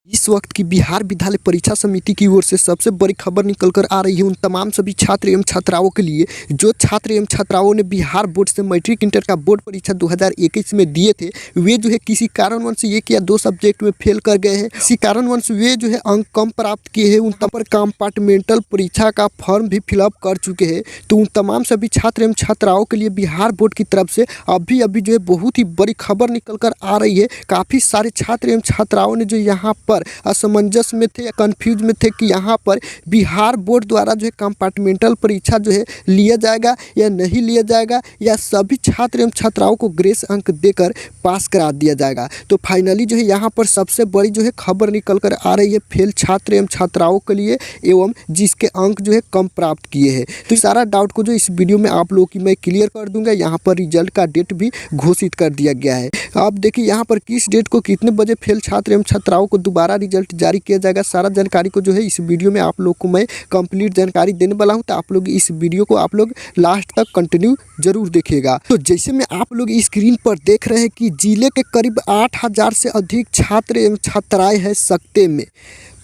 इस वक्त की बिहार विद्यालय परीक्षा समिति की ओर से सबसे बड़ी खबर निकल कर आ रही है उन तमाम सभी छात्र एवं छात्राओं के लिए जो छात्र एवं छात्राओं ने बिहार बोर्ड से मैट्रिक इंटर का बोर्ड परीक्षा 2021 में दिए थे। वे जो है किसी कारणवश एक या दो सब्जेक्ट में फेल कर गए हैं। इसी कारणवश वे जो है अंक कम प्राप्त किए हैं। उन पर कंपार्टमेंटल परीक्षा का फॉर्म भी फिलअप कर चुके हैं। तो उन तमाम सभी छात्र एवं छात्राओं के लिए बिहार बोर्ड की तरफ से अभी जो है बहुत ही बड़ी खबर निकल कर आ रही है। काफ़ी सारे छात्र एवं छात्राओं ने जो यहाँ पर असमंजस में थे या कन्फ्यूज में थे कि यहाँ पर बिहार बोर्ड द्वारा जो है कंपार्टमेंटल परीक्षा जो है लिया जाएगा या नहीं लिया जाएगा, या सभी छात्र एवं छात्राओं को ग्रेस अंक देकर पास करा दिया जाएगा। तो फाइनली जो है यहाँ पर सबसे बड़ी जो है खबर निकल कर आ रही है फेल छात्र एवं छात्राओं के लिए एवं जिसके अंक जो है कम प्राप्त किए हैं। तो सारा डाउट को जो इस वीडियो में आप लोगों की मैं क्लियर कर दूंगा। यहाँ पर रिजल्ट का डेट भी घोषित कर दिया गया है। आप देखिए यहाँ पर किस डेट को कितने बजे फेल छात्र एवं छात्राओं को दोबारा रिजल्ट जारी किया जाएगा। सारा जानकारी को जो है इस वीडियो में आप लोग को मैं कंप्लीट जानकारी देने वाला हूं। तो आप लोग इस वीडियो को आप लोग लास्ट तक कंटिन्यू जरूर देखिएगा। तो जैसे में आप लोग स्क्रीन पर देख रहे हैं कि जिले के करीब 8000 से अधिक छात्र एवं छात्राएं हैं सकते में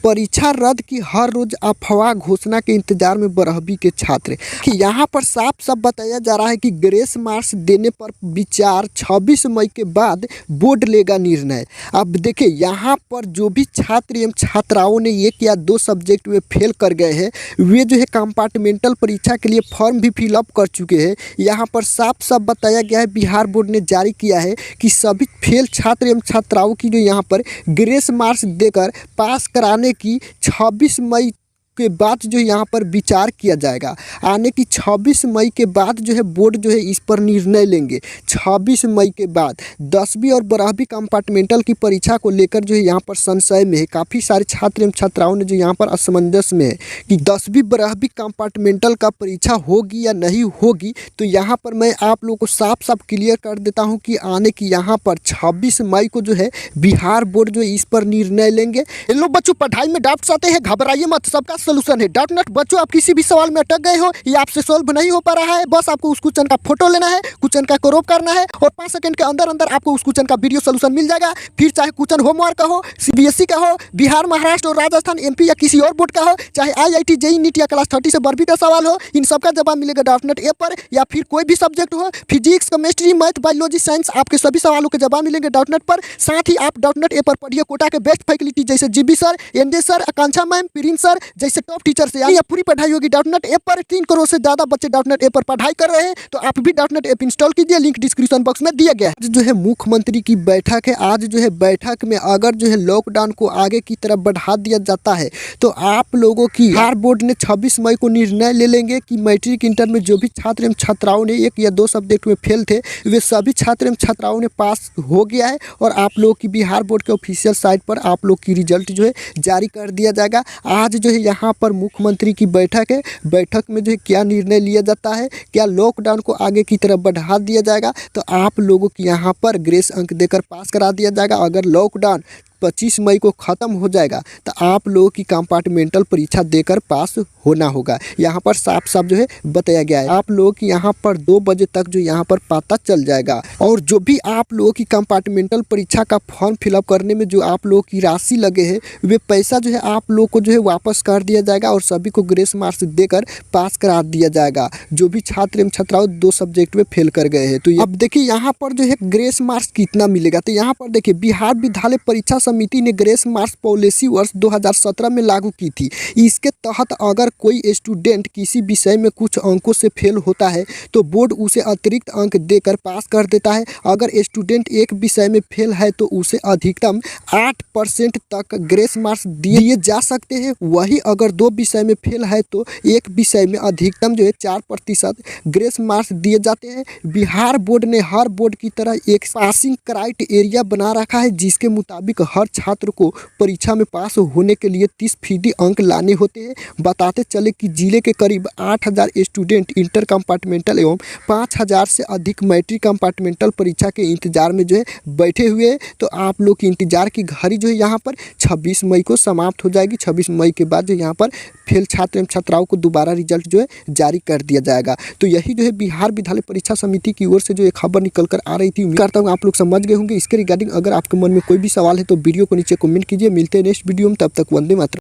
परीक्षा रद्द की हर रोज अफवाह घोषणा के इंतजार में बरहबी के छात्र कि यहाँ पर साफ साफ बताया जा रहा है कि ग्रेस मार्क्स देने पर विचार 26 मई के बाद बोर्ड लेगा निर्णय। अब देखिए यहाँ पर जो भी छात्र एवं छात्राओं ने एक या दो सब्जेक्ट में फेल कर गए हैं वे जो है कंपार्टमेंटल परीक्षा के लिए फॉर्म भी फिलअप कर चुके हैं। यहाँ पर साफ साफ बताया गया है, बिहार बोर्ड ने जारी किया है कि सभी फेल छात्र एवं छात्राओं की जो यहाँ पर ग्रेस मार्क्स देकर पास कराने की 26 मई के बाद जो यहाँ पर विचार किया जाएगा। आने की 26 मई के बाद जो है बोर्ड जो है इस पर निर्णय लेंगे। 26 मई के बाद 10वीं और 12वीं कंपार्टमेंटल की परीक्षा को लेकर जो है यहाँ पर संशय में है। काफ़ी सारे छात्र एवं छात्राओं ने जो यहाँ पर असमंजस में है कि 10वीं 12वीं कंपार्टमेंटल का परीक्षा होगी या नहीं होगी। तो यहाँ पर मैं आप लोगों को साफ साफ क्लियर कर देता हूँ कि आने की यहाँ पर 26 मई को जो है बिहार बोर्ड जो है इस पर निर्णय लेंगे। इन लोग बच्चों पढ़ाई में डाउट्स आते हैं, घबराइए मत, सबका सोल्यूशन है। डाउट नट बच्चों, आप किसी भी सवाल में अटक गए हो या आपसे सॉल्व नहीं हो पा रहा है, बस आपको उस क्वेश्चन का फोटो लेना है, क्वेश्चन का क्रॉप करना है और 5 सेकंड के अंदर अंदर आपको उस क्वेश्चन का वीडियो सोल्यूशन मिल जाएगा। फिर चाहे क्वेश्चन होमवर्क का हो, CBSE का हो, बिहार, महाराष्ट्र और राजस्थान, MP या किसी और बोर्ड का हो, चाहे IIT-JEE, NEET या क्लास 30 से 12वीं का सवाल हो, इन सबका जवाब मिलेगा डाउट नट ऐप पर। या फिर कोई भी सब्जेक्ट हो, physics, chemistry, math, biology, science, आपके सभी सवालों के जवाब मिलेंगे डाउट नट पर। साथ ही आप डाउट नट ऐप पर पढ़िए कोटा के बेस्ट फैकल्टी जैसे GB सर, NJ सर, आकांक्षा मैम, प्रिंस सर जैसे टॉप टीचर से यानी पूरी पढ़ाई होगी डाउट नट ऐप पर। 3 करोड़ से ज्यादा बच्चे डाउट नट ऐप पर पढ़ाई कर रहे हैं। तो आप भी डाउट नट ऐप इंस्टॉल कीजिए, लिंक डिस्क्रिप्शन बॉक्स में दिया गया है। जो है मुख्यमंत्री की बैठक है आज। जो है बैठक में अगर जो है लॉकडाउन को आगे की तरफ बढ़ा दिया जाता है तो आप लोगों की बिहार बोर्ड ने 26 मई को निर्णय ले लेंगे कि मैट्रिक इंटर में जो भी छात्र एवं छात्राओं ने एक या दो सब्जेक्ट में फेल थे वे सभी छात्र एवं छात्राओं ने पास हो गया है। और आप लोगों की बिहार बोर्ड के ऑफिशियल साइट पर आप लोग की रिजल्ट जो है जारी कर दिया जाएगा। आज जो है यहाँ पर मुख्यमंत्री की बैठक है। बैठक में जो है क्या निर्णय लिया जाता है, क्या लॉकडाउन को आगे की तरफ बढ़ा दिया जाएगा, तो आप लोगों की यहाँ पर ग्रेस अंक देकर पास करा दिया जाएगा। अगर लॉकडाउन 25 मई को ख़त्म हो जाएगा तो आप लोगों की कंपार्टमेंटल परीक्षा देकर पास होना होगा। यहाँ पर साफ साफ जो है बताया गया है। आप लोगों की यहाँ पर 2 बजे तक जो यहाँ पर पता चल जाएगा। और जो भी आप लोगों की कंपार्टमेंटल परीक्षा का फॉर्म फिलअप करने में जो आप लोगों की राशि लगे है वे पैसा जो है आप लोग को जो है वापस कर दिया जाएगा और सभी को ग्रेस मार्क्स देकर पास करा दिया जाएगा जो भी छात्र एवं छात्राओं 2 सब्जेक्ट में फेल कर गए हैं। तो अब देखिए यहाँ पर जो है ग्रेस मार्क्स कितना मिलेगा। तो यहाँ पर देखिए बिहार विद्यालय परीक्षा समिति ने ग्रेस मार्क्स पॉलिसी वर्ष 2017 में लागू की थी। इसके तहत अगर कोई स्टूडेंट किसी विषय में कुछ अंकों से फेल होता है तो बोर्ड उसे अतिरिक्त अंक देकर पास कर देता है। अगर स्टूडेंट एक विषय में फेल है तो उसे अधिकतम 8% तक ग्रेस मार्क्स दिए जा सकते हैं। वही अगर 2 विषय में फेल है तो एक विषय में अधिकतम जो है 4% ग्रेस मार्क्स दिए जाते हैं। बिहार बोर्ड ने हर बोर्ड की तरह एक पासिंग क्राइटेरिया बना रखा है जिसके मुताबिक हर छात्र को परीक्षा में पास होने के लिए 30% अंक लाने होते हैं। बताते चले कि जिले के करीब 8000 स्टूडेंट इंटर कंपार्टमेंटल एवं 5000 से अधिक मैट्रिक कंपार्टमेंटल परीक्षा के इंतजार में जो है बैठे हुए हैं। तो आप लोग की इंतजार की घड़ी जो है यहाँ पर 26 मई को समाप्त हो जाएगी। 26 मई के बाद जो यहाँ पर फेल छात्र एवं छात्राओं को दोबारा रिजल्ट जो है जारी कर दिया जाएगा। तो यही जो है बिहार विद्यालय परीक्षा समिति की ओर से जो एक खबर निकल कर आ रही थी। उम्मीद करता हूँ आप लोग समझ गए होंगे। इसके रिगार्डिंग अगर आपके मन में कोई भी सवाल है तो वीडियो को नीचे कमेंट कीजिए। मिलते हैं नेक्स्ट वीडियो में, तब तक वंदे मातरम।